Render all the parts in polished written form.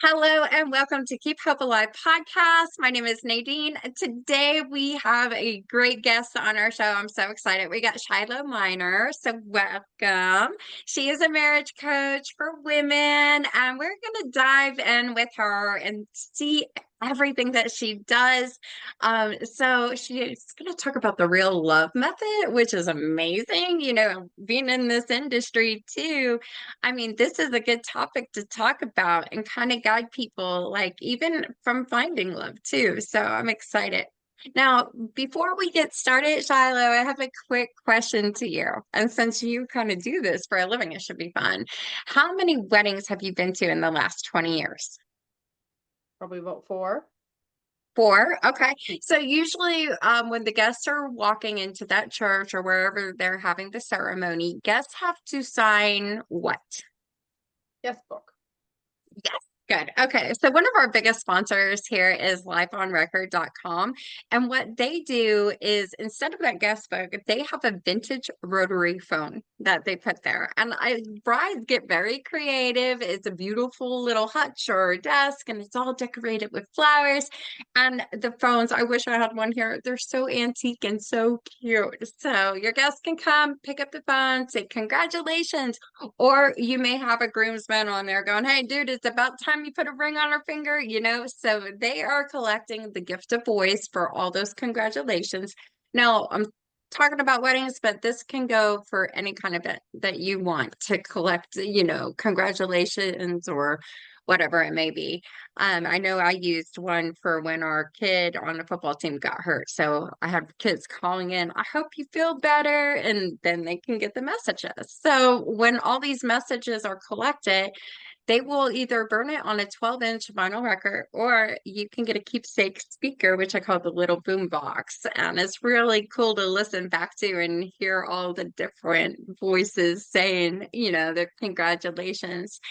Hello and welcome to Keep Hope Alive podcast. My name is Nadine. Today we have a great guest on our show. I'm so excited. We got Shiloh Minor. So welcome. She is a marriage coach for women, and we're going to dive in with her and see everything that she does. So she's going to talk about the real love method, which is amazing. Being in this industry too, I mean, this is a good topic to talk about and kind of guide people, like even from finding love too. So I'm excited. Now, before we get started, Shiloh, I have a quick question to you. And since you kind of do this for a living, it should be fun. How many weddings have you been to in the last 20 years? Probably about four. Four. Okay. So usually when the guests are walking into that church or wherever they're having the ceremony, guests have to sign what? Yes, book. Yes. Good. Okay. So one of our biggest sponsors here is lifeonrecord.com. And what they do is instead of that guest book, they have a vintage rotary phone that they put there. And brides get very creative. It's a beautiful little hutch or desk, and it's all decorated with flowers. And the phones, I wish I had one here. They're so antique and so cute. So your guests can come, pick up the phone, say congratulations, or you may have a groomsman on there going, "Hey, dude, it's about time you put a ring on her finger," So they are collecting the gift of voice for all those congratulations. Now, I'm talking about weddings, but this can go for any kind of event that you want to collect, congratulations or whatever it may be. I know I used one for when our kid on the football team got hurt. So I have kids calling in, "I hope you feel better," and then they can get the messages. So when all these messages are collected, they will either burn it on a 12-inch vinyl record, or you can get a keepsake speaker, which I call the little boom box. And it's really cool to listen back to and hear all the different voices saying, the congratulations.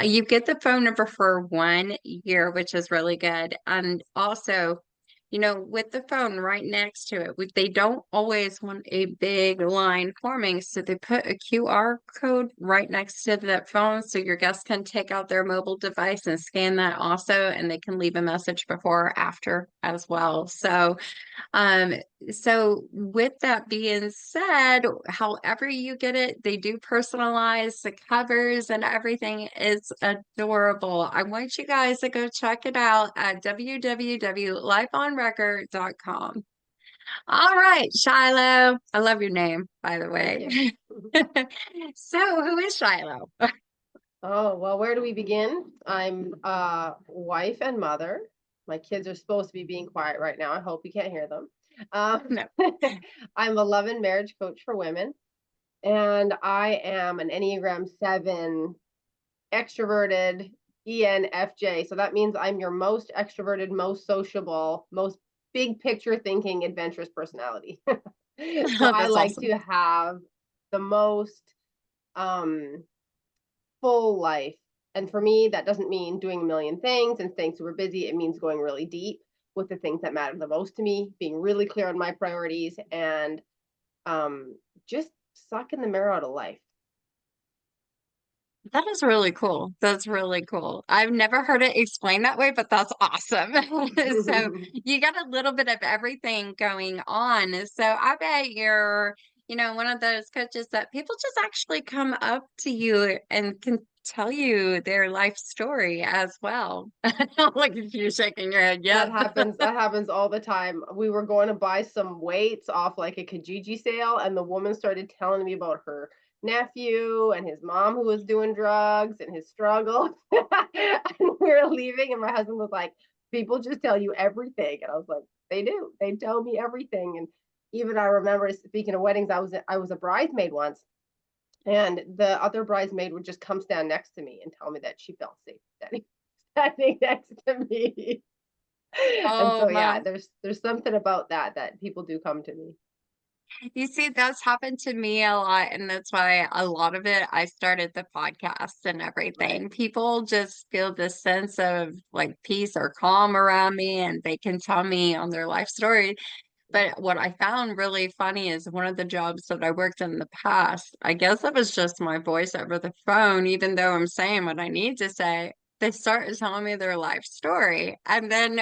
You get the phone number for 1 year, which is really good. And also, with the phone right next to it, they don't always want a big line forming. So they put a QR code right next to that phone so your guests can take out their mobile device and scan that also, and they can leave a message before or after as well. Um, so with that being said, however you get it, they do personalize the covers and everything is adorable. I want you guys to go check it out at www.lifeonrecord.com. All right, Shiloh. I love your name, by the Thank way. you. So who is Shiloh? Oh, well, where do we begin? I'm a wife and mother. My kids are supposed to be being quiet right now. I hope you can't hear them. Um, No. I'm a love and marriage coach for women, and I am an Enneagram 7 extroverted ENFJ. So that means I'm your most extroverted, most sociable, most big picture thinking, adventurous personality. So Oh, I that's like awesome. to have the most um full life. And for me, that doesn't mean doing a million things and staying super busy. It means going really deep with the things that matter the most to me, being really clear on my priorities, and um, just sucking the marrow out of life. That is really cool. That's really cool. I've never heard it explained that way, but that's awesome. So you got a little bit of everything going on. So I bet you're, one of those coaches that people just actually come up to you and can tell you their life story as well. Like if you're shaking your head, That yep. happens. That happens all the time. We were going to buy some weights off like a Kijiji sale, and the woman started telling me about her nephew and his mom who was doing drugs and his struggle. And we were leaving, and my husband was like, "People just tell you everything," and I was like, "They do. They tell me everything." And even I remember, speaking of weddings, I was a bridesmaid once, and the other bridesmaid would just come stand next to me and tell me that she felt safe standing next to me. And Oh, so yeah, wow. there's something about that people do come to me. You see, that's happened to me a lot, and that's why a lot of it I started the podcast and Right. everything. People just feel this sense of like peace or calm around me, and they can tell me on their life story. But what I found really funny is one of the jobs that I worked in the past, I guess it was just my voice over the phone, even though I'm saying what I need to say. they started telling me their life story. And then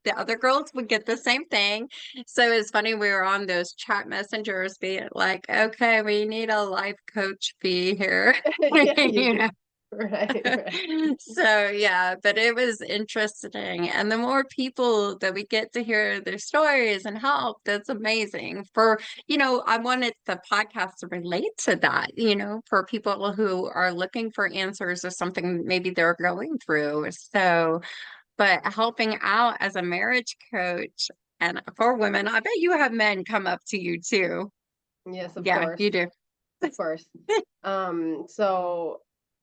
the other girls would get the same thing. So it's funny, we were on those chat messengers being like, okay, we need a life coach fee here. Yeah, you You do. know? Right, right. So yeah, but it was interesting. And the more people that we get to hear their stories and help, that's amazing. I wanted the podcast to relate to that, for people who are looking for answers or something maybe they're going through. So, but helping out as a marriage coach and for women, I bet you have men come up to you too. Yes, of Yeah, course. you do. Of course. So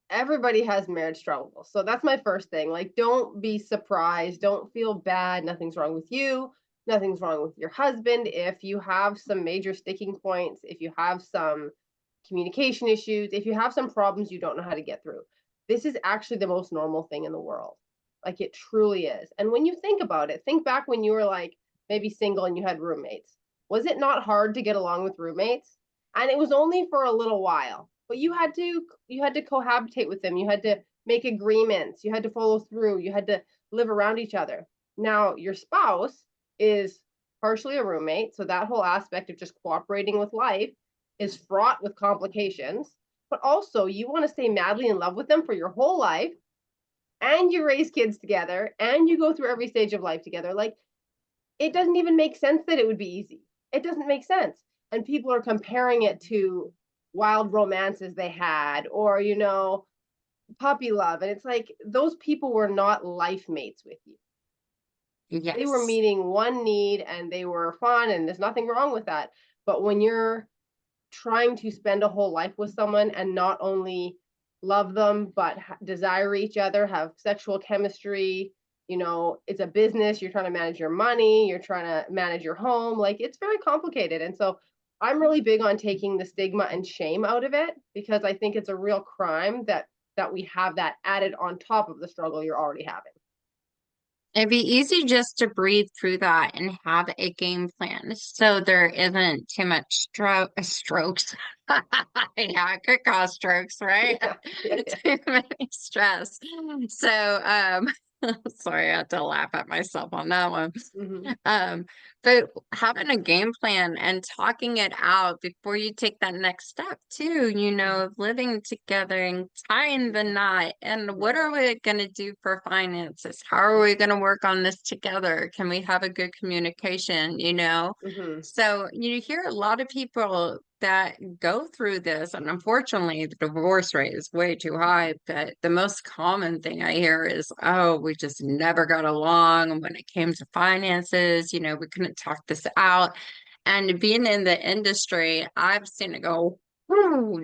everybody has marriage struggles. So that's my first thing. Like, don't be surprised. Don't feel bad. Nothing's wrong with you. Nothing's wrong with your husband. If you have some major sticking points, if you have some communication issues, if you have some problems you don't know how to get through, this is actually the most normal thing in the world. Like, it truly is. And when you think about it, think back when you were like maybe single and you had roommates. Was it not hard to get along with roommates? And it was only for a little while, but you had to cohabitate with them. You had to make agreements, you had to follow through, you had to live around each other. Now your spouse is partially a roommate, so that whole aspect of just cooperating with life is fraught with complications. But also, you want to stay madly in love with them for your whole life, and you raise kids together, and you go through every stage of life together. Like, it doesn't even make sense that it would be easy. It doesn't make sense. And people are comparing it to wild romances they had, or, puppy love. And it's like, those people were not life mates with you. They were Yes. meeting one need and they were fun, and there's nothing wrong with that. But when you're trying to spend a whole life with someone and not only love them, but desire each other, have sexual chemistry, it's a business, you're trying to manage your money, you're trying to manage your home, like, it's very complicated. And so I'm really big on taking the stigma and shame out of it, because I think it's a real crime that we have that added on top of the struggle you're already having. It'd be easy just to breathe through that and have a game plan so there isn't too much strokes. Yeah, it could cause strokes, right? Yeah, yeah, yeah. Too many stress. So, sorry, I had to laugh at myself on that one. Hmm. Um, but having a game plan and talking it out before you take that next step too, of living together and tying the knot. And what Right. are we going to do for finances? How are we going to work on this together? Can we have a good communication, Hmm. So you hear a lot of people that go through this, and unfortunately, the divorce rate is way too high. But the most common thing I hear is, oh, we just never got along. And when it came to finances, we couldn't talk this out. And being in the industry, I've seen it go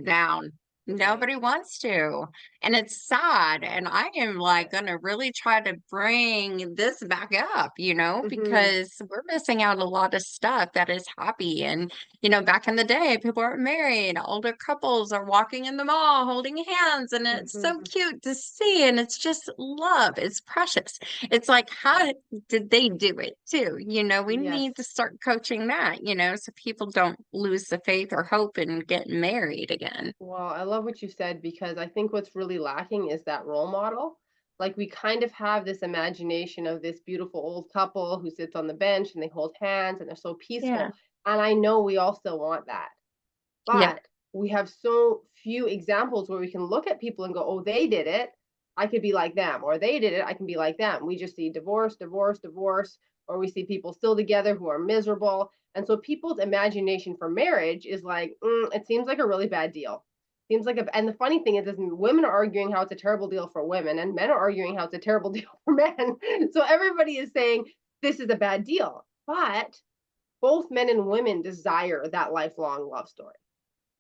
down. Right. Nobody wants to. And it's sad. And I am like Yes. going to really try to bring this back up, Hmm. because we're missing out a lot of stuff that is happy. And back in the day, people are married, older couples are walking in the mall holding hands, and it's so Hmm. cute to see. And it's just love. It's precious. It's like, how did they do it too? We Yes. need to start coaching that, so people don't lose the faith or hope in getting married again. Well, I love what you said, because I think what's really lacking is that role model. Like, we kind of have this imagination of this beautiful old couple who sits on the bench and they hold hands and they're so Yeah. peaceful. And I know we all still want that. Yep. But we have so few examples where we can look at people and go, oh, they did it, I could be like them, or they did it, I can be like them. We just see divorce, divorce, divorce, or we see people still together who are miserable. And so people's imagination for marriage is like, it seems like a really bad deal. Seems like and the funny thing is women are arguing how it's a terrible deal for women, and men are arguing how it's a terrible deal for men. So everybody is saying this is a bad deal. But both men and women desire that lifelong love story.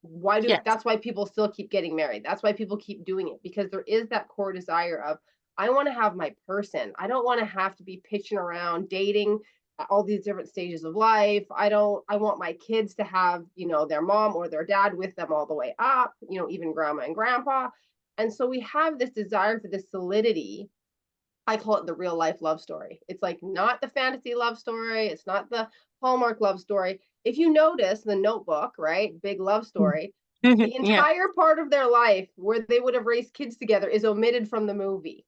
Yes. That's why people still keep getting married. That's why people keep doing it, because there is that core desire of, I want to have my person. I don't want to have to be pitching around dating at all these different stages of life. I want my kids to have, their mom or their dad with them all the way up, even grandma and grandpa. And so we have this desire for this solidity. I call it the real life love story. It's like not the fantasy love story. It's not the Hallmark love story. If you notice the Notebook, right? Big love story. The Yeah. entire part of their life where they would have raised kids together is omitted from the movie.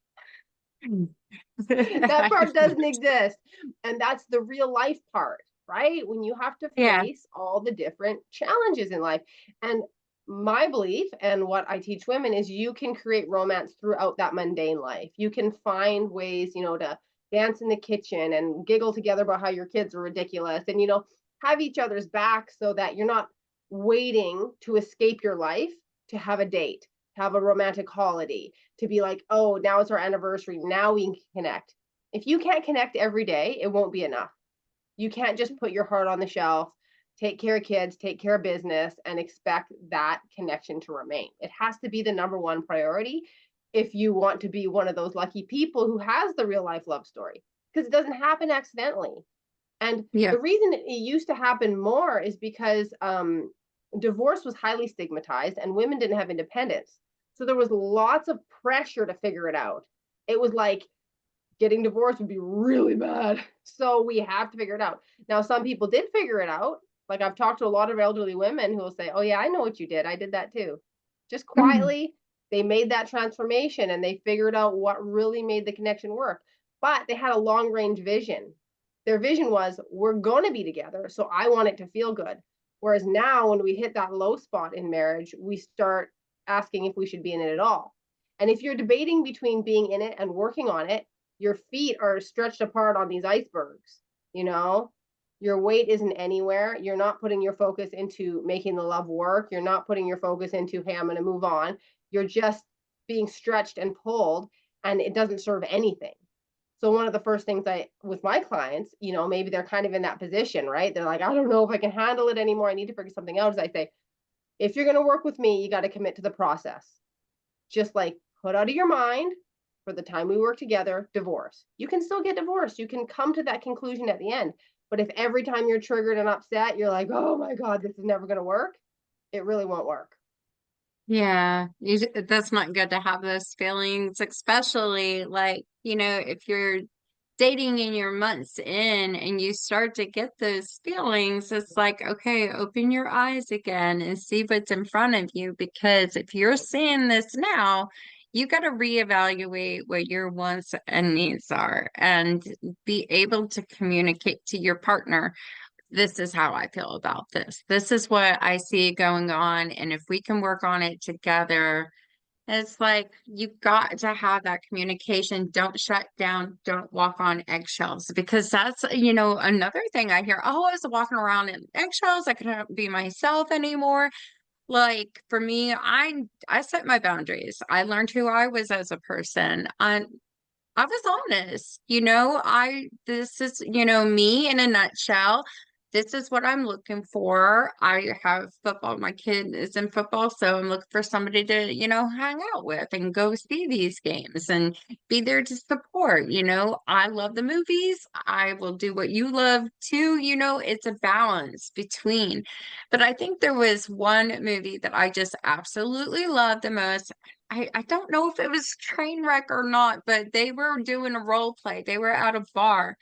That part doesn't exist. And that's the real life part, right? When you have to Yeah, face all the different challenges in life. And my belief and what I teach women is you can create romance throughout that mundane life. You can find ways, to dance in the kitchen and giggle together about how your kids are ridiculous and, have each other's back so that you're not waiting to escape your life to have a date, have a romantic holiday, to be like, oh, now it's our anniversary. Now we can connect. If you can't connect every day, it won't be enough. You can't just put your heart on the shelf, take care of kids, take care of business, and expect that connection to remain. It has to be the number one priority if you want to be one of those lucky people who has the real life love story, because it doesn't happen accidentally. And yeah, the reason it used to happen more is because divorce was highly stigmatized and women didn't have independence. So there was lots of pressure to figure it out. It was like getting divorced would be really bad. So we have to figure it out. Now, some people did figure it out. Like I've talked to a lot of elderly women who will say, oh, yeah, I know what you did. I did that too. Just mm, quietly, they made that transformation and they figured out what really made the connection work. But they had a long range vision. Their vision was, we're going to be together. So I want it to feel good. Whereas now, when we hit that low spot in marriage, we start asking if we should be in it at all. And if you're debating between being in it and working on it, your feet are stretched apart on these icebergs, you know? Your weight isn't anywhere. You're not putting your focus into making the love work. You're not putting your focus into, hey, I'm going to move on. You're just being stretched and pulled, and it doesn't serve anything. So one of the first things I with my clients, maybe they're kind of in that position, right? They're like, I don't know if I can handle it anymore. I need to figure something out. As I say, if you're going to work with me, you got to commit to the process. Just like put out of your mind for the time we work together, divorce. You can still get divorced. You can come to that conclusion at the end. But if every time you're triggered and upset, you're like, oh my God, this is never going to work, it really won't work. yeah. That's not good to have those feelings, especially like, if you're dating and you're months in and you start to get those feelings, it's like, okay, open your eyes again and see what's in front of you. Because if you're seeing this now, you got to reevaluate what your wants and needs are and be able to communicate to your partner. This is how I feel about this. This is what I see going on. And if we can work on it together, it's like you got to have that communication. Don't shut down. Don't walk on eggshells because that's, another thing I hear. Oh, I was walking around in eggshells. I couldn't be myself anymore. Like for me, I set my boundaries. I learned who I was as a person. I was honest, this is, me in a nutshell. This is what I'm looking for. I have football. My kid is in football, so I'm looking for somebody to, hang out with and go see these games and be there to support. I love the movies. I will do what you love too. It's a balance between. But I think there was one movie that I just absolutely loved the most. I don't know if it was Trainwreck or not, but they were doing a role play. They were at a bar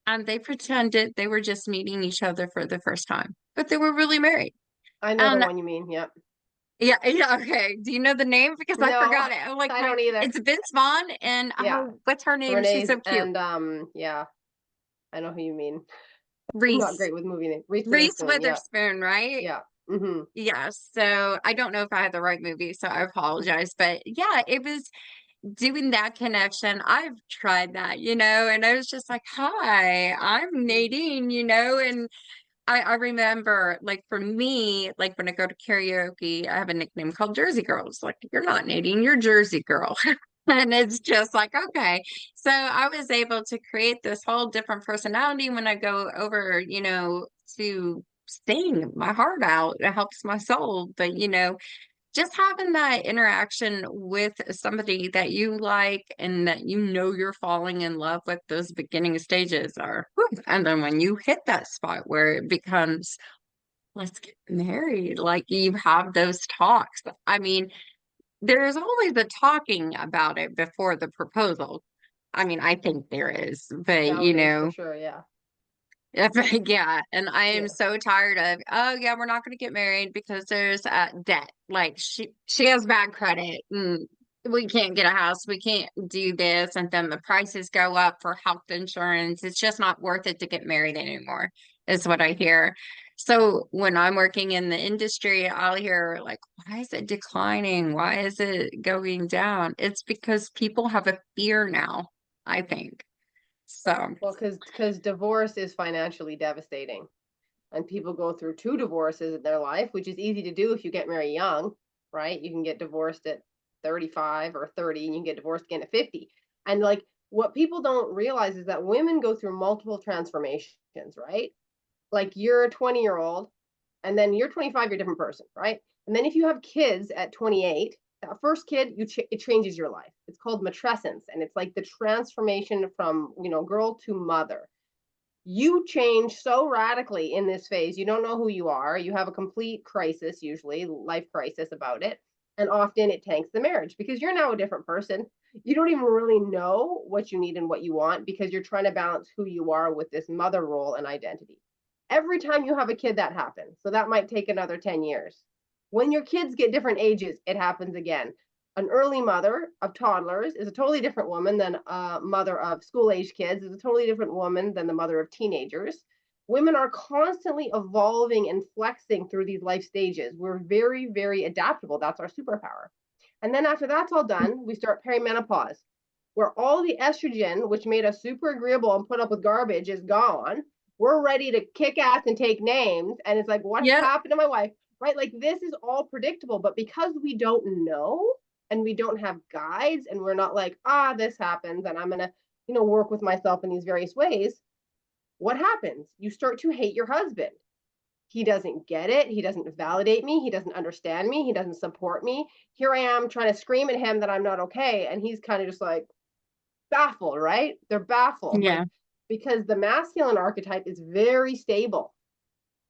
and they pretended they were just meeting each other for the first time, but they were really married. I know the And one you mean. Yep. yeah, yeah, okay. Do you know the name? Because I No, forgot it. I'm like I don't either. it's Vince Vaughn and Yeah. what's her name? She's Renee's so cute. and yeah, I know who you mean. I'm not Reese. great with movie names. Reese Reese Witherspoon. Yep. Witherspoon, right? Yeah. Mm-hmm. Yes. So I don't know if I had the right movie, so I apologize. But yeah, it was doing that connection. I've tried that, and I was just like, hi, I'm Nadine, and I remember like for me, like when I go to karaoke, I have a nickname called Jersey Girls. Like, you're not Nadine, you're Jersey Girl. And it's just like, okay. So I was able to create this whole different personality when I go over, to sing my heart out. It helps my soul. But, just having that interaction with somebody that you like and that you're falling in love with, those beginning stages are whew. And then when you hit that spot where it becomes let's get married, like you have those talks. I mean, there's always the talking about it before the proposal. I mean, I think there is, but Nowadays, for sure. Yeah. yeah, and I am Yeah. so tired of, oh yeah, we're not going to get married because there's debt. Like she has bad credit, and we can't get a house, we can't do this, and then the prices go up for health insurance. It's just not worth it to get married anymore, is what I hear. So when I'm working in the industry, I'll hear like, why is it declining? Why is it going down? It's because people have a fear now, I think. So, Well, because divorce is financially devastating, and people go through 2 divorces in their life, which is easy to do if you get married young, right? You can get divorced at 35 or 30, and you can get divorced again at 50. And, like, what people don't realize is that women go through multiple transformations, right? Like, you're a 20-year-old, and then you're 25, you're a different person, right? And then if you have kids at 28, that first kid, it changes your life. It's called matrescence, and it's like the transformation from, girl to mother. You change so radically in this phase. You don't know who you are. You have a complete crisis, usually life crisis about it. And often it tanks the marriage because you're now a different person. You don't even really know what you need and what you want because you're trying to balance who you are with this mother role and identity. Every time you have a kid, that happens. So that might take another 10 years. When your kids get different ages, it happens again. An early mother of toddlers is a totally different woman than a mother of school age kids, is a totally different woman than the mother of teenagers. Women are constantly evolving and flexing through these life stages. We're very, very adaptable. That's our superpower. And then after that's all done, we start perimenopause, where all the estrogen, which made us super agreeable and put up with garbage, is gone. We're ready to kick ass and take names. And it's like, what yeah, happened to my wife? Right? Like, this is all predictable. But because we don't know, and we don't have guides, and we're not like, this happens and I'm going to, work with myself in these various ways, what happens? You start to hate your husband. He doesn't get it. He doesn't validate me. He doesn't understand me. He doesn't support me. Here I am trying to scream at him that I'm not okay. And he's kind of just like baffled, right? They're baffled. Like, yeah, because the masculine archetype is very stable.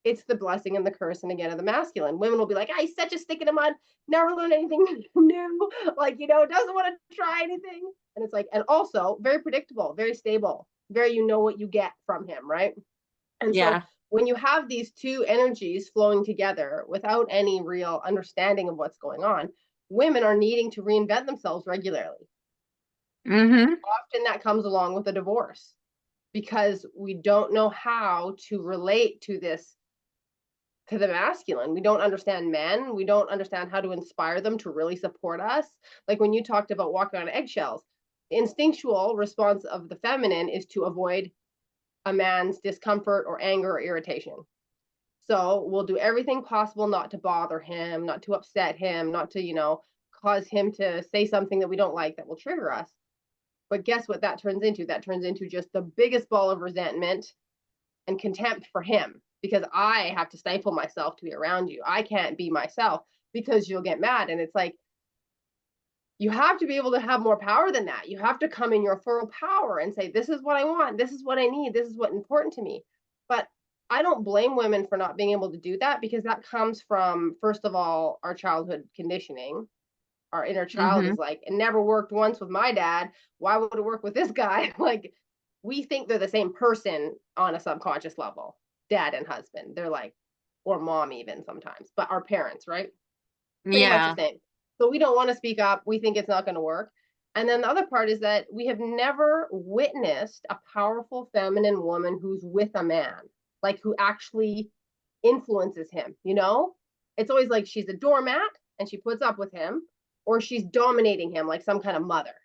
It's the blessing and the curse, and again, of the masculine. Women will be like, he's such a stick in the mud, never learn anything new, like, doesn't want to try anything. And it's like, and also very predictable, very stable, very, what you get from him, right? And so yeah. when you have these two energies flowing together without any real understanding of what's going on, women are needing to reinvent themselves regularly. Mm-hmm. Often that comes along with a divorce because we don't know how to relate to the masculine. We don't understand men. We don't understand how to inspire them to really support us. Like when you talked about walking on eggshells, the instinctual response of the feminine is to avoid a man's discomfort or anger or irritation. So we'll do everything possible not to bother him, not to upset him, not to, cause him to say something that we don't like that will trigger us. But guess what that turns into? That turns into just the biggest ball of resentment and contempt for him because I have to stifle myself to be around you. I can't be myself because you'll get mad. And it's like, you have to be able to have more power than that. You have to come in your full power and say, this is what I want. This is what I need. This is what's important to me. But I don't blame women for not being able to do that because that comes from, first of all, our childhood conditioning. Our inner child Mm-hmm. is like, it never worked once with my dad. Why would it work with this guy? Like, we think they're the same person on a subconscious level, dad and husband. They're like, or mom even sometimes, but our parents, right? Pretty much the Yeah, same. So we don't want to speak up. We think it's not going to work. And then the other part is that we have never witnessed a powerful feminine woman who's with a man, like who actually influences him, It's always like she's a doormat and she puts up with him, or she's dominating him like some kind of mother.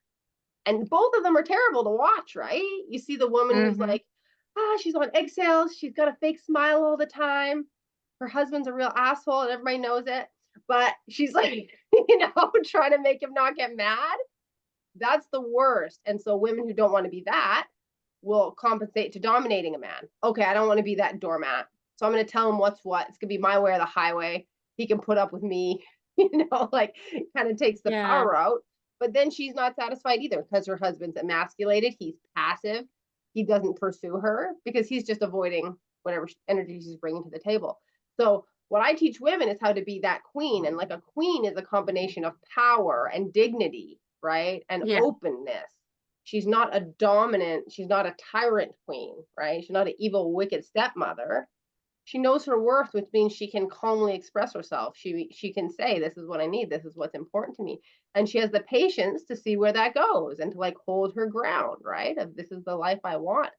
And both of them are terrible to watch, right? You see the woman who's mm-hmm. like, she's on eggshells. She's got a fake smile all the time. Her husband's a real asshole and everybody knows it. But she's like, trying to make him not get mad. That's the worst. And so women who don't want to be that will compensate to dominating a man. Okay, I don't want to be that doormat. So I'm going to tell him what's what. It's going to be my way or the highway. He can put up with me, like kind of takes the Yeah, power out. But then she's not satisfied either because her husband's emasculated. He's passive. He doesn't pursue her because he's just avoiding whatever energy she's bringing to the table. So what I teach women is how to be that queen. And like a queen is a combination of power and dignity, right? And yeah, openness. She's not a dominant, she's not a tyrant queen, right? She's not an evil, wicked stepmother. She knows her worth, which means she can calmly express herself. She can say, "This is what I need. This is what's important to me," and she has the patience to see where that goes and to like hold her ground, right? Of this is the life I want,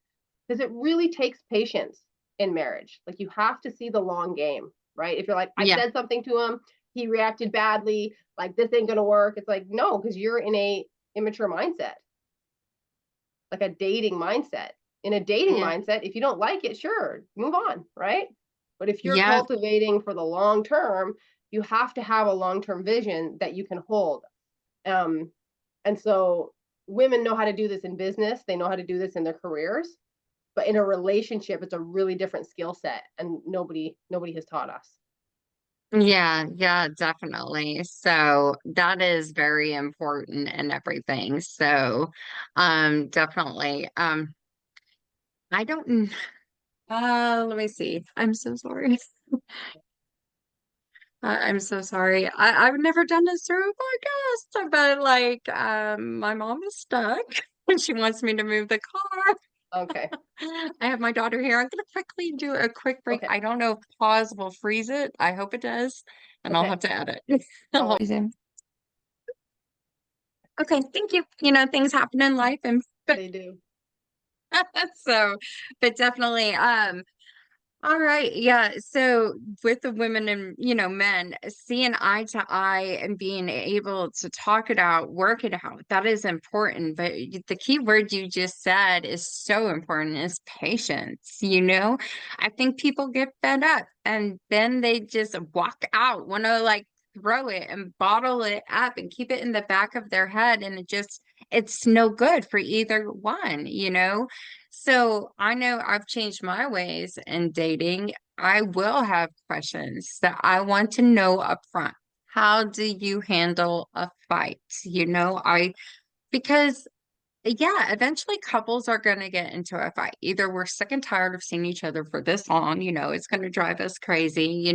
because it really takes patience in marriage. Like you have to see the long game, right? If you're like, I Yeah. said something to him, he reacted badly, like this ain't gonna work. It's like no, because you're in a immature mindset, like a dating mindset. In a dating Yeah. mindset, if you don't like it, sure, move on, right? But if you're Yeah. cultivating for the long term, you have to have a long term vision that you can hold. Um, and so women know how to do this in business, they know how to do this in their careers, but in a relationship, it's a really different skill set, and nobody has taught us. Yeah, yeah, definitely. So that is very important and everything. So, definitely. I don't, let me see. I'm so sorry. I'm so sorry. I've never done this through a podcast, but like, my mom is stuck and she wants me to move the car. Okay. I have my daughter here. I'm gonna quickly do a quick break. Okay. I don't know if pause will freeze it. I hope it does, and I'll Okay. have to edit. All right. Okay, thank you. You know, things happen in life and They do. so, but definitely, all right, yeah. So with the women and, men, seeing eye to eye and being able to talk it out, work it out, that is important. But the key word you just said is so important is patience, I think people get fed up and then they just walk out, want to like throw it and bottle it up and keep it in the back of their head. And it's no good for either one. So I know I've changed my ways in dating. I will have questions that I want to know up front. How do you handle a fight? Because yeah, eventually couples are going to get into a fight. Either we're sick and tired of seeing each other for this long, it's going to drive us crazy.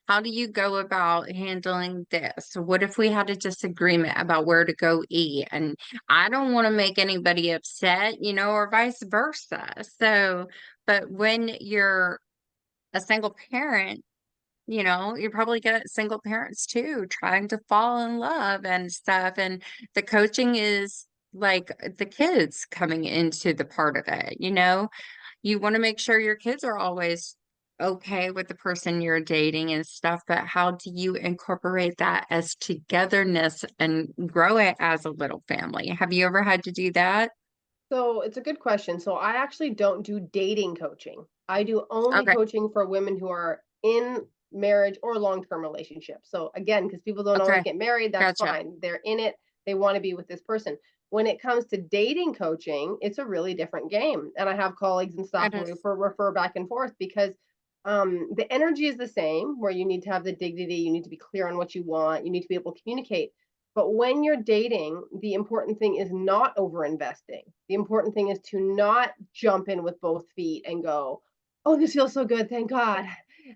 How do you go about handling this? What if we had a disagreement about where to go eat? And I don't want to make anybody upset, or vice versa. So, but when you're a single parent, you probably get single parents too, trying to fall in love and stuff. And the coaching is like the kids coming into the part of it, you want to make sure your kids are always okay with the person you're dating and stuff, but how do you incorporate that as togetherness and grow it as a little family? Have you ever had to do that? So it's a good question. So I actually don't do dating coaching. I do only Okay, coaching for women who are in marriage or long-term relationships. So again, because people don't always okay, get married, that's gotcha. fine. They're in it, they want to be with this person. When it comes to dating coaching, it's a really different game. And I have colleagues and stuff It who is. refer back and forth because the energy is the same, where you need to have the dignity, you need to be clear on what you want, you need to be able to communicate. But when you're dating, the important thing is not over investing. The important thing is to not jump in with both feet and go, "Oh, this feels so good, thank God."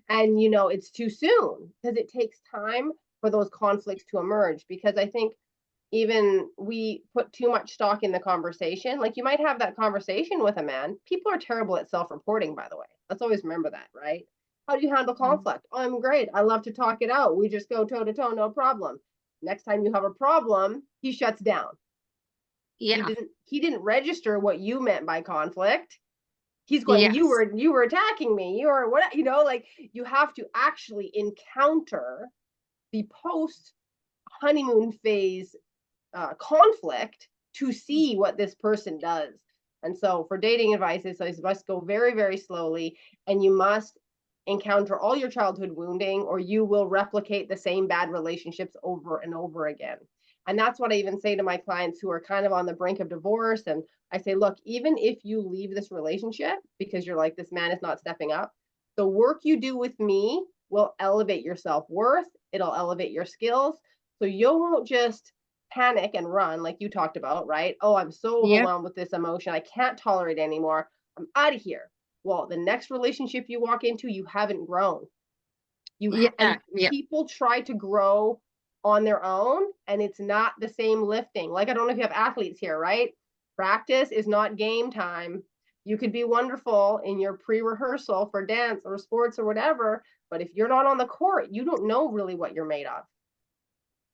And it's too soon because it takes time for those conflicts to emerge. Because I think even we put too much stock in the conversation. Like you might have that conversation with a man. People are terrible at self-reporting, by the way. Let's always remember that, right? How do you handle Mhm. conflict? Oh, I'm great. I love to talk it out. We just go toe to toe, no problem. Next time you have a problem, he shuts down. He Yeah, didn't he didn't register what you meant by conflict. He's going, you yes, were you were attacking me. You were what, like you have to actually encounter the post honeymoon phase conflict to see what this person does. And so for dating advice, it's you must go very, very slowly, and you must encounter all your childhood wounding, or you will replicate the same bad relationships over and over again. And that's what I even say to my clients who are kind of on the brink of divorce. And I say, look, even if you leave this relationship because you're like, this man is not stepping up, the work you do with me will elevate your self worth, it'll elevate your skills. So you won't just panic and run like you talked about, right? Oh, I'm so yep, overwhelmed with this emotion. I can't tolerate it anymore. I'm out of here. Well, the next relationship you walk into, you haven't grown. yeah, And yeah, people try to grow on their own, and it's not the same lifting. Like I don't know if you have athletes here, right? Practice is not game time. You could be wonderful in your pre-rehearsal for dance or sports or whatever, but if you're not on the court, you don't know really what you're made of.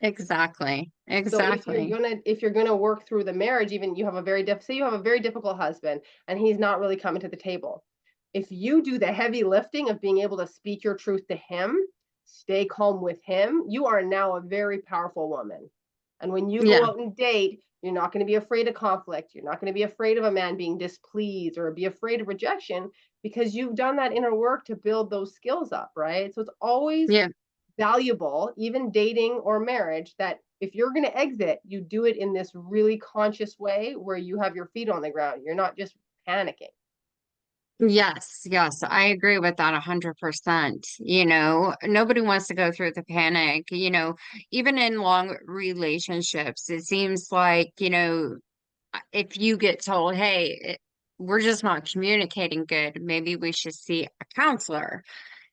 Exactly. So Exactly. if you're gonna work through the marriage, even you have a very say you have a very difficult husband and he's not really coming to the table. If you do the heavy lifting of being able to speak your truth to him, stay calm with him, you are now a very powerful woman. And when you go Yeah. out and date, you're not going to be afraid of conflict. You're not going to be afraid of a man being displeased or be afraid of rejection because you've done that inner work to build those skills up, right? So it's always Yeah. valuable, even dating or marriage, that if you're going to exit, you do it in this really conscious way where you have your feet on the ground. You're not just panicking. Yes, yes, I agree with that 100%. Nobody wants to go through the panic, even in long relationships. It seems like, if you get told, hey, we're just not communicating good, maybe we should see a counselor.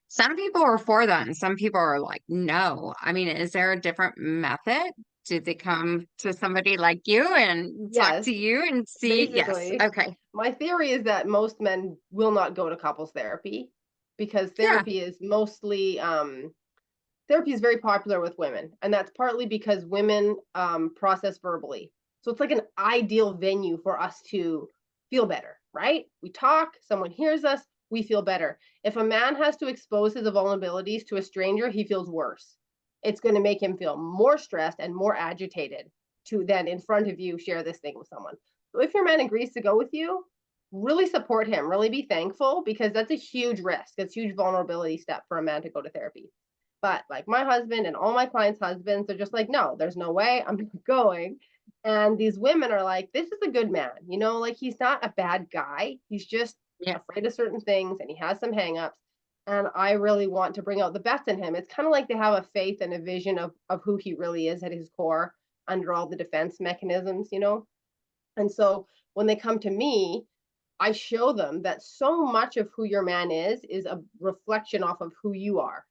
Some people are for that, and some people are like, no. I mean, is there a different method? Do they come to somebody like you and talk Yes, to you and see? Yes. basically. Okay. My theory is that most men will not go to couples therapy because Yeah. therapy is very popular with women, and that's partly because women process verbally. So it's like an ideal venue for us to feel better, right? We talk, someone hears us, we feel better. If a man has to expose his vulnerabilities to a stranger, he feels worse. It's going to make him feel more stressed and more agitated to then in front of you share this thing with someone. So if your man agrees to go with you, really support him, really be thankful because that's a huge risk. It's a huge vulnerability step for a man to go to therapy. But like my husband and all my clients' husbands, they're just like, no, there's no way I'm not going. And these women are like, this is a good man. Like he's not a bad guy. He's just Yeah. afraid of certain things and he has some hangups. And I really want to bring out the best in him. It's kind of like they have a faith and a vision of who he really is at his core under all the defense mechanisms. And so when they come to me, I show them that so much of who your man is a reflection off of who you are.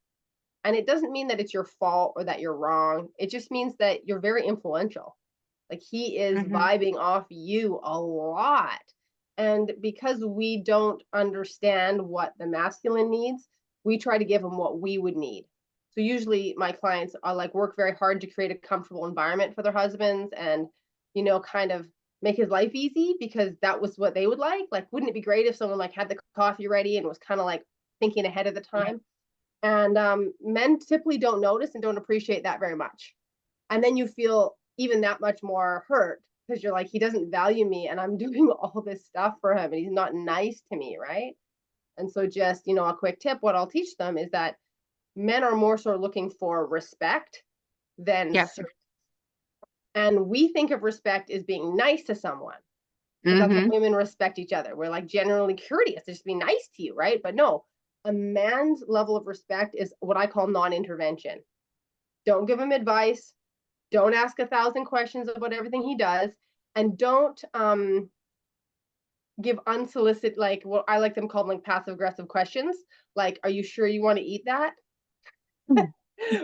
And it doesn't mean that it's your fault or that you're wrong. It just means that you're very influential. Like he is Hmm. vibing off you a lot. And because we don't understand what the masculine needs, we try to give him what we would need. So usually my clients are like work very hard to create a comfortable environment for their husbands and, kind of make his life easy because that was what they would like. Like, wouldn't it be great if someone like had the coffee ready and was kind of like thinking ahead of the Yeah. time? And men typically don't notice and don't appreciate that very much. And then you feel even that much more hurt because you're like, he doesn't value me and I'm doing all this stuff for him and he's not nice to me, right? And so, just, a quick tip what I'll teach them is that men are more so looking for respect than Yeah. service. And we think of respect as being nice to someone because that's how Hmm. women respect each other. We're like generally courteous, just be nice to you, right? But no, a man's level of respect is what I call non-intervention. Don't give him advice. Don't ask 1,000 questions about everything he does, and don't give unsolicited, like what I like them called like passive aggressive questions. Like, are you sure you want to eat that?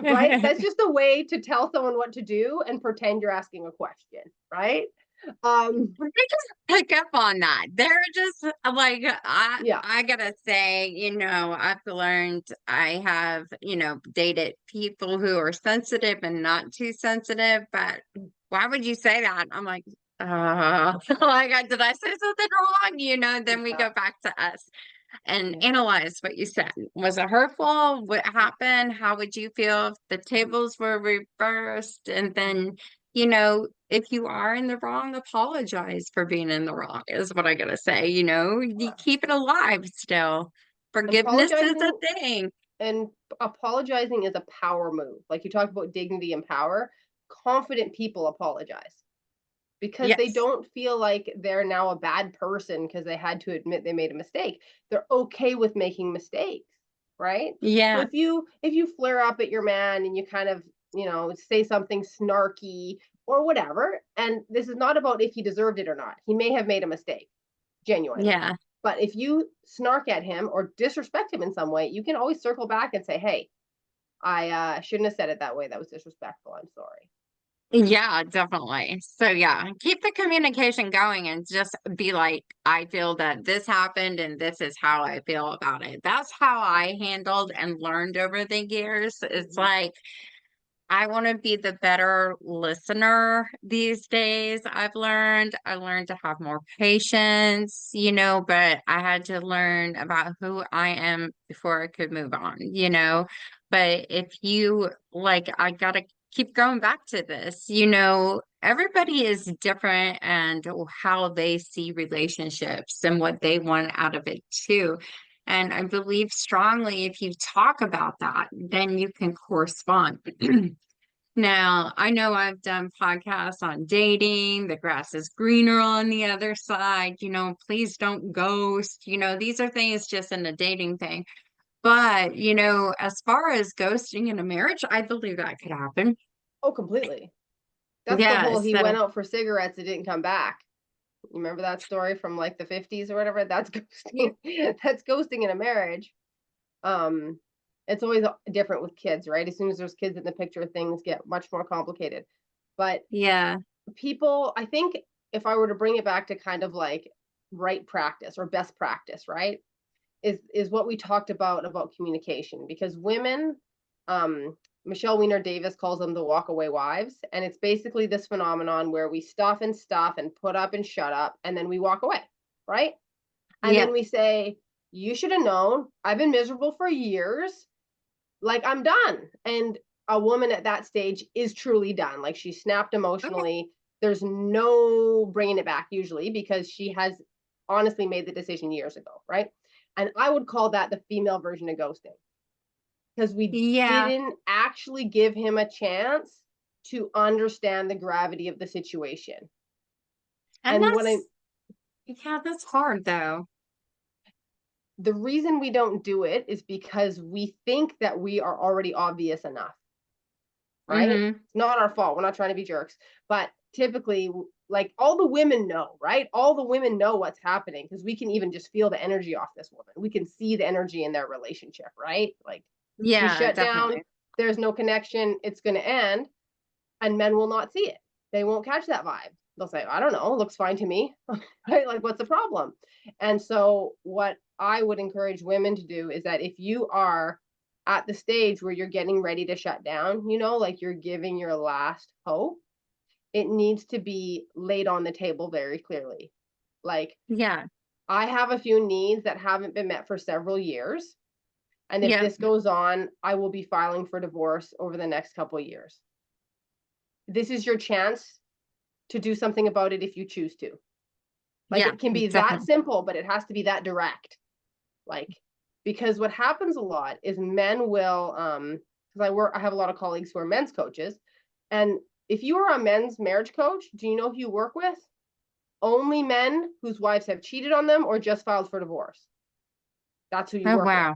Right? That's just a way to tell someone what to do and pretend you're asking a question, right? They just pick up on that. They're just like, Yeah, I gotta say, I've learned I have, dated people who are sensitive and not too sensitive, but why would you say that? I'm like, like, did I say something wrong? Then we yeah, go back to us and yeah. analyze what you said. Was it hurtful? What happened? How would you feel if the tables were reversed? And then, if you are in the wrong, apologize for being in the wrong, is what I gotta say. You keep it alive still. And Forgiveness is a apologizing thing. and apologizing is a power move. Like you talk about dignity and power, confident people apologize because they Yes. don't feel like they're now a bad person because they had to admit they made a mistake. They're okay with making mistakes, right? So Yeah. if you flare up at your man and you kind of, say something snarky or whatever, and this is not about if he deserved it or not. He may have made a mistake, genuinely. Yeah. But if you snark at him or disrespect him in some way, you can always circle back and say, "Hey, I shouldn't have said it that way. That was disrespectful. I'm sorry." Yeah, definitely. So yeah, keep the communication going and just be like, I feel that this happened and this is how I feel about it. That's how I handled and learned over the years. It's Mhm. like I want to be the better listener these days. I learned to have more patience, but I had to learn about who I am before I could move on, But if you like, I gotta keep going back to this, everybody is different and how they see relationships and what they want out of it too. And I believe strongly if you talk about that, then you can correspond. Now, I know I've done podcasts on dating, the grass is greener on the other side, please don't ghost, these are things just in a dating thing. But, as far as ghosting in a marriage, I believe that could happen. Oh, completely. That's the Yeah, whole he so went out for cigarettes and didn't come back. You remember that story from like the 50s or whatever? That's ghosting. That's ghosting in a marriage. Um, it's always different with kids, right? As soon as there's kids in the picture, things get much more complicated. But yeah, people, I think if I were to bring it back to kind of like right practice or best practice, right? Is what we talked about communication because women, um Michelle Weiner Davis calls them the walkaway wives, and it's basically this phenomenon where we stuff and put up and shut up and then we walk away, right? And yeah, then we say, you should have known, I've been miserable for years, like I'm done. And a woman at that stage is truly done, like she snapped okay, emotionally. There's no bringing it back usually because she has honestly made the decision years ago, right? And I would call that the female version of ghosting because we yeah, didn't actually give him a chance to understand the gravity of the situation. and And what I that's hard though. the reason we don't do it is because we think that we are already obvious enough, right? Mm-hmm. It's not our fault. We're not trying to be jerks. But typically, like all the women know, right? All the women know what's happening because we can even just feel the energy off this woman. We can see the energy in their relationship, right? Like she Yeah, shut down, definitely. there's no connection, it's going to end, and men will not see it. They won't catch that vibe. They'll say, I don't know, looks fine to me. Right? Like, what's the problem? And so, what I would encourage women to do is that if you are at the stage where you're getting ready to shut down, like you're giving your last hope, it needs to be laid on the table very clearly. Like, Yeah, I have a few needs that haven't been met for several years. And if yeah, this goes on, I will be filing for divorce over the next couple of years. This is your chance to do something about it if you choose to. Like yeah, it can be that definitely. simple, but it has to be that direct. Like because what happens a lot is men will because I have a lot of colleagues who are men's coaches, and if you are a men's marriage coach, do you know who you work with? Only men whose wives have cheated on them or just filed for divorce. That's who you Oh, work with. wow.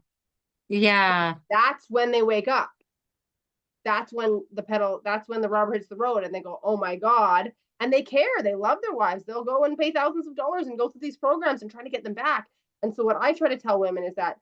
Yeah. That's when they wake up. That's when the rubber hits the road and they go, oh my God. And they care. They love their wives. They'll go and pay thousands of dollars and go through these programs and try to get them back. And so what I try to tell women is that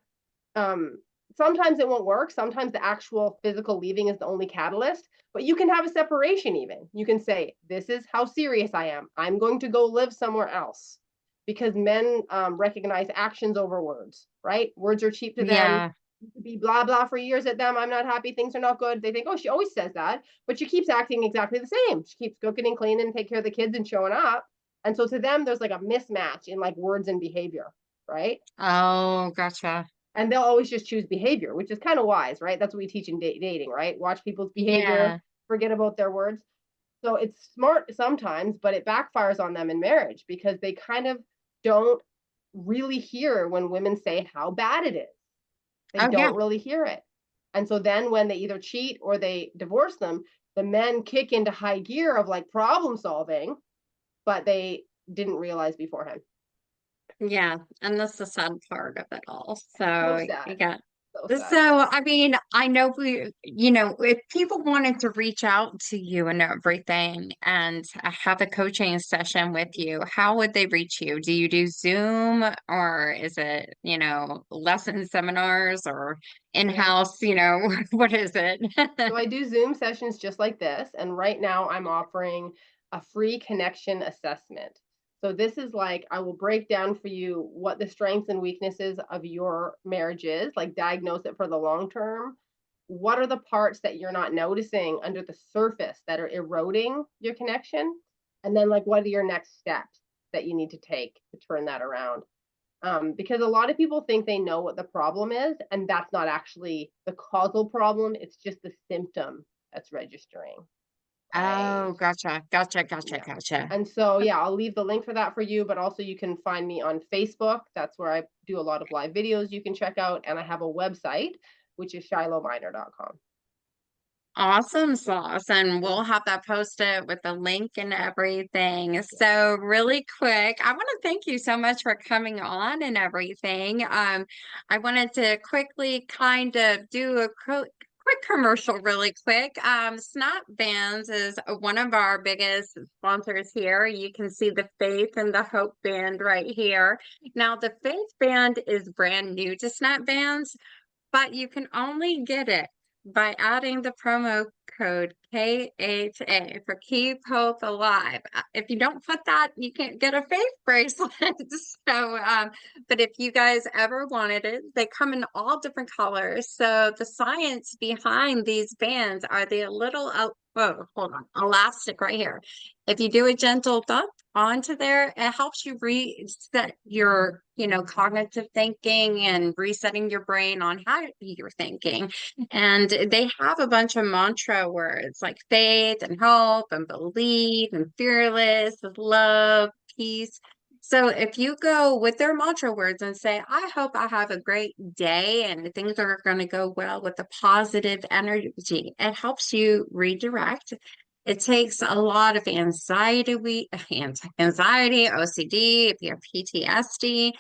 um, sometimes it won't work. Sometimes the actual physical leaving is the only catalyst, but you can have a separation even. You can say, this is how serious I am. I'm going to go live somewhere else because men recognize actions over words, right? Words are cheap to them. Yeah. You could be blah, blah for years at them. I'm not happy. Things are not good. They think, oh, she always says that, but she keeps acting exactly the same. She keeps cooking and cleaning and take care of the kids and showing up. And so to them, there's like a mismatch in like words and behavior, right? Oh, gotcha. And they'll always just choose behavior, which is kind of wise, right? That's what we teach in dating, right? Watch people's behavior, Yeah. forget about their words. So it's smart sometimes, but it backfires on them in marriage because they kind of don't really hear when women say how bad it is. They Oh, yeah. don't really hear it. And so then when they either cheat or they divorce them, the men kick into high gear of like problem solving, but they didn't realize beforehand. Yeah. And that's the sad part of it all. So So, sad. yeah. So sad. So, I mean, I know if people wanted to reach out to you and everything and have a coaching session with you, how would they reach you? Do you do Zoom or is it, lesson seminars or Yeah. in-house, what is it? So I do Zoom sessions just like this, and right now I'm offering a free connection assessment. So this is like I will break down for you what the strengths and weaknesses of your marriage is, like diagnose it for the long term. What are the parts that you're not noticing under the surface that are eroding your connection? And then like what are your next steps that you need to take to turn that around? Because a lot of people think they know what the problem is, and that's not actually the causal problem. It's just the symptom that's registering, right? Oh, gotcha, gotcha, gotcha, Yeah. gotcha. And so, yeah, I'll leave the link for that for you, but also you can find me on Facebook. That's where I do a lot of live videos you can check out. And I have a website, which is shilohminor.com. Awesome sauce. And we'll have that posted with the link and everything. So really quick, I want to thank you so much for coming on and everything. I wanted to quickly kind of do a quick commercial really quick. Snap Bands is one of our biggest sponsors here. You can see the Faith and the Hope Band right here. Now the Faith Band is brand new to Snap Bands, but you can only get it by adding the promo code KHA for Keep Hope Alive. If you don't put that, you can't get a faith bracelet. But if you guys ever wanted it, they come in all different colors. So the science behind these bands are the little, oh, hold on, elastic right here. If you do a gentle dump onto there, it helps you reset your, cognitive thinking and resetting your brain on how you're thinking. And they have a bunch of mantra words like faith and hope and believe and fearless, love, peace. So if you go with their mantra words and say, I hope I have a great day and things are going to go well with a positive energy, it helps you redirect. It takes a lot of anxiety, OCD, if you have PTSD.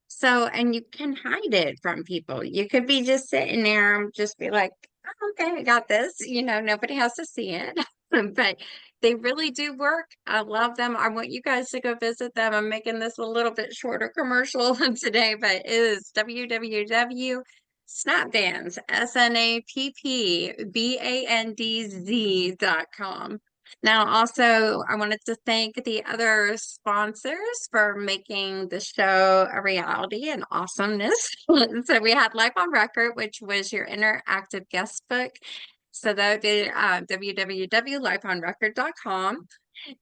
So, and you can hide it from people. You could be just sitting there and just be like, oh, okay, I got this. Nobody has to see it. But they really do work. I love them. I want you guys to go visit them. I'm making this a little bit shorter commercial today, but it is www.snapbands, snappbandz.com. Now, also, I wanted to thank the other sponsors for making the show a reality and awesomeness. So we had Life on Record, which was your interactive guest book. So that would be www.lifeonrecord.com.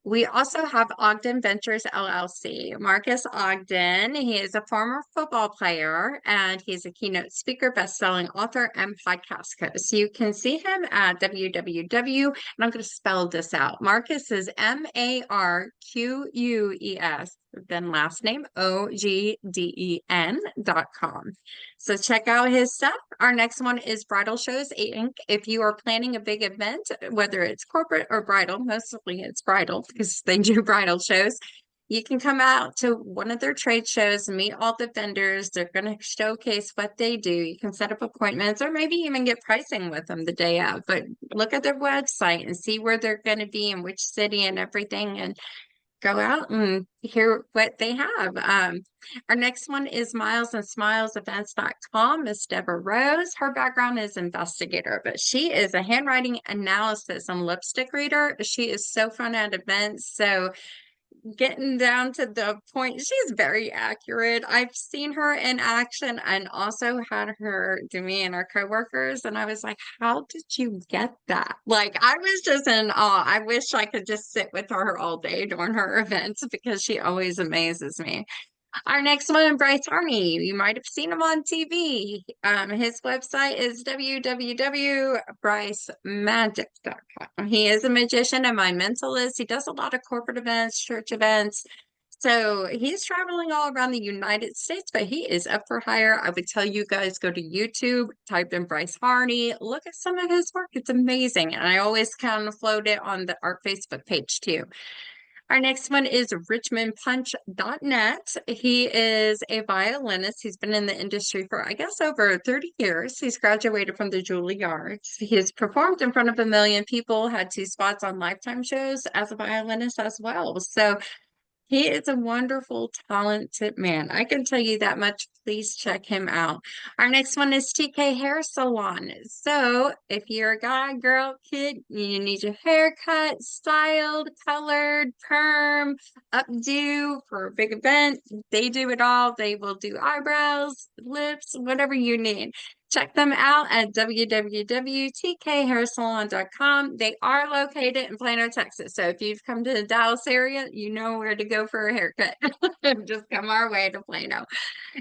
We also have Ogden Ventures LLC. Marcus Ogden, he is a former football player and he's a keynote speaker, best-selling author, and podcast host. So you can see him at www, and I'm going to spell this out. Marcus is Marqueus, then last name OGDEN.com. So check out his stuff. Our next one is Bridal Shows Inc. If you are planning a big event, whether it's corporate or bridal, mostly it's bridal because they do bridal shows, you can come out to one of their trade shows and meet all the vendors. They're going to showcase what they do. You can set up appointments or maybe even get pricing with them the day of. But look at their website and see where they're going to be in which city and everything. And go out and hear what they have. Our next one is milesandSmilesEvents.com. Miss Deborah Rose. Her background is investigator, but she is a handwriting analysis and lipstick reader. She is so fun at events. So getting down to the point, she's very accurate. I've seen her in action and also had her do me and our coworkers, and I was like, how did you get that? Like, I was just in awe. I wish I could just sit with her all day during her events because she always amazes me. Our next one, Bryce Harney. You might have seen him on TV. His website is www.brycemagic.com. He is a magician and my mentalist. He does a lot of corporate events, church events. So he's traveling all around the United States, but he is up for hire. I would tell you guys go to YouTube, type in Bryce Harney, look at some of his work. It's amazing. And I always kind of float it on our Facebook page too. Our next one is richmondpunch.net. He is a violinist. He's been in the industry for, I guess, over 30 years. He's graduated from the Juilliard. He has performed in front of 1 million people, had 2 spots on Lifetime shows as a violinist as well. So he is a wonderful, talented man. I can tell you that much. Please check him out. Our next one is TK Hair Salon. So, if you're a guy, girl, kid, you need your hair cut, styled, colored, perm, updo for a big event, they do it all. They will do eyebrows, lips, whatever you need. Check them out at www.tkhairsalon.com. They are located in Plano, Texas. So if you've come to the Dallas area, you know where to go for a haircut. Just come our way to Plano.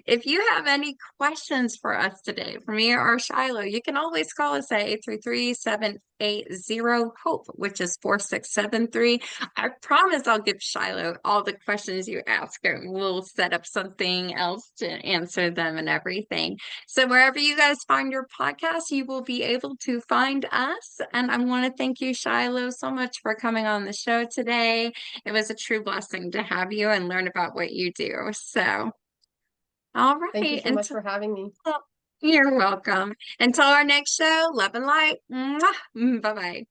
If you have any questions for us today, for me or Shiloh, you can always call us at 833-780-HOPE, which is 4673. I promise I'll give Shiloh all the questions you ask her. We'll set up something else to answer them and everything. So wherever you guys find your podcast, you will be able to find us. And I want to thank you, Shiloh, so much for coming on the show today. It was a true blessing to have you and learn about what you do. So, all Thank you right. so much for having me. You're welcome. Until our next show, love and light. Bye bye.